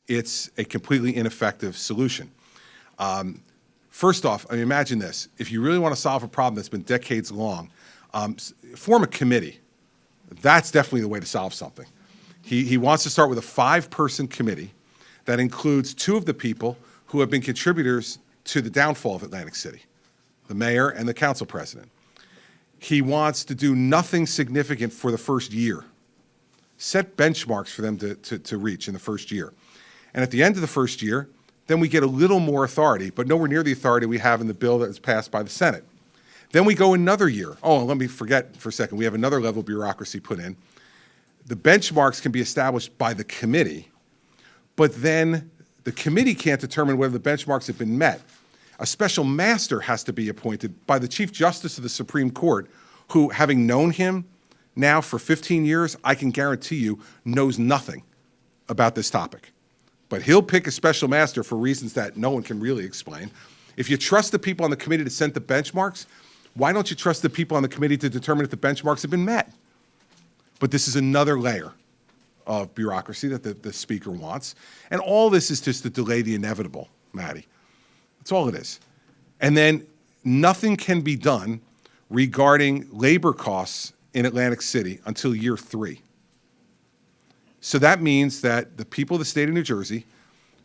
it's a completely ineffective solution. First off, I mean, imagine this. If you really want to solve a problem that's been decades long, form a committee. That's definitely the way to solve something. He wants to start with a 5-person committee that includes 2 of the people who have been contributors to the downfall of Atlantic City, the mayor and the council president. He wants to do nothing significant for the first year. Set benchmarks for them to reach in the first year. And at the end of the first year, then we get a little more authority, but nowhere near the authority we have in the bill that was passed by the Senate. Then we go another year. Oh, and let me forget for a second, we have another level of bureaucracy put in. The benchmarks can be established by the committee, but then the committee can't determine whether the benchmarks have been met. A special master has to be appointed by the Chief Justice of the Supreme Court, who, having known him now for 15 years, I can guarantee you, knows nothing about this topic. But he'll pick a special master for reasons that no one can really explain. If you trust the people on the committee to set the benchmarks, why don't you trust the people on the committee to determine if the benchmarks have been met? But this is another layer of bureaucracy that the Speaker wants. And all this is just to delay the inevitable, Maddie. That's all it is. And then nothing can be done regarding labor costs in Atlantic City until year 3. So that means that the people of the state of New Jersey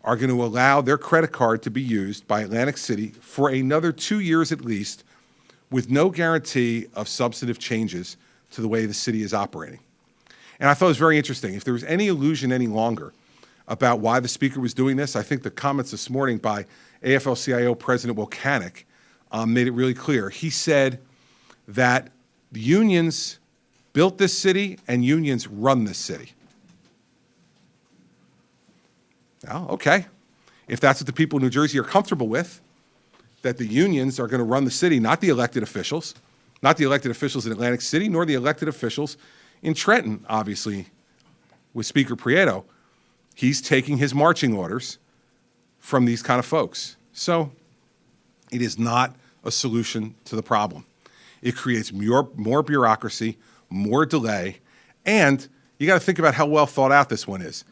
are going to allow their credit card to be used by Atlantic City for another 2 years at least, with no guarantee of substantive changes to the way the city is operating. And I thought it was very interesting. If there was any illusion any longer about why the Speaker was doing this, I think the comments this morning by AFL-CIO President Wilcanic made it really clear. He said that the unions built this city and unions run this city. Well, okay. If that's what the people of New Jersey are comfortable with, that the unions are going to run the city, not the elected officials in Atlantic City, nor the elected officials in Trenton, obviously, with Speaker Prieto. He's taking his marching orders from these kind of folks. So it is not a solution to the problem. It creates more bureaucracy, more delay, and you got to think about how well thought out this one is.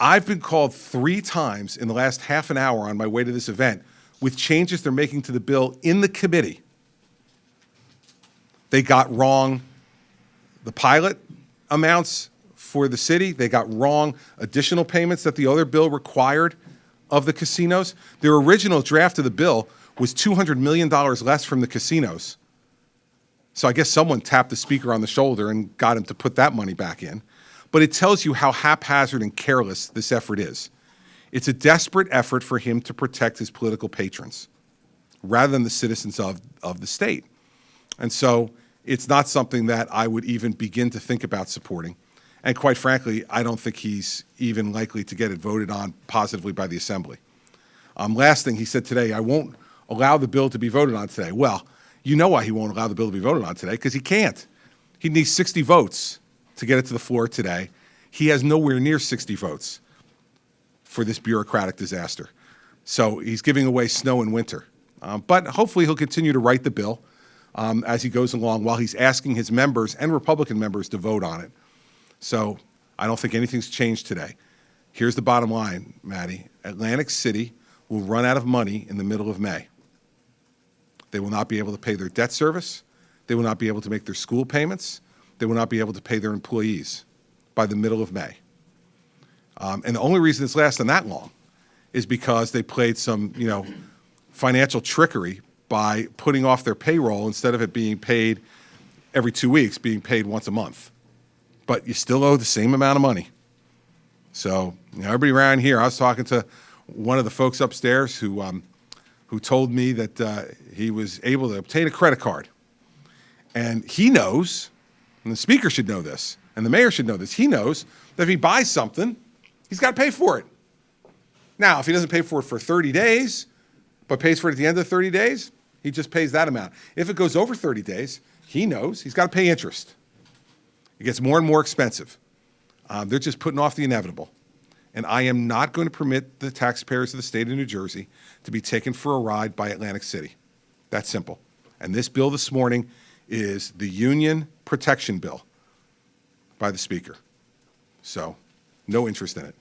I've been called 3 times in the last half an hour on my way to this event with changes they're making to the bill in the committee. They got wrong the pilot amounts for the city. They got wrong additional payments that the other bill required of the casinos. Their original draft of the bill was $200 million less from the casinos. So I guess someone tapped the Speaker on the shoulder and got him to put that money back in. But it tells you how haphazard and careless this effort is. It's a desperate effort for him to protect his political patrons rather than the citizens of the state. And so it's not something that I would even begin to think about supporting. And quite frankly, I don't think he's even likely to get it voted on positively by the Assembly. Last thing he said today, I won't allow the bill to be voted on today. Well, you know why he won't allow the bill to be voted on today, because he can't. He needs 60 votes to get it to the floor today. He has nowhere near 60 votes for this bureaucratic disaster. So he's giving away snow and winter. But hopefully he'll continue to write the bill as he goes along while he's asking his members and Republican members to vote on it. So I don't think anything's changed today. Here's the bottom line, Maddie. Atlantic City will run out of money in the middle of May. They will not be able to pay their debt service. They will not be able to make their school payments. They will not be able to pay their employees by the middle of May. And the only reason it's lasting that long is because they played some, financial trickery by putting off their payroll instead of it being paid every 2 weeks, being paid once a month. But you still owe the same amount of money. So, everybody around here, I was talking to one of the folks upstairs who told me that he was able to obtain a credit card. And he knows, and the Speaker should know this, and the mayor should know this, he knows that if he buys something, he's got to pay for it. Now, if he doesn't pay for it for 30 days, but pays for it at the end of 30 days, he just pays that amount. If it goes over 30 days, he knows he's got to pay interest. It gets more and more expensive. They're just putting off the inevitable. And I am not going to permit the taxpayers of the state of New Jersey to be taken for a ride by Atlantic City. That's simple. And this bill this morning is the union protection bill by the Speaker. So, no interest in it.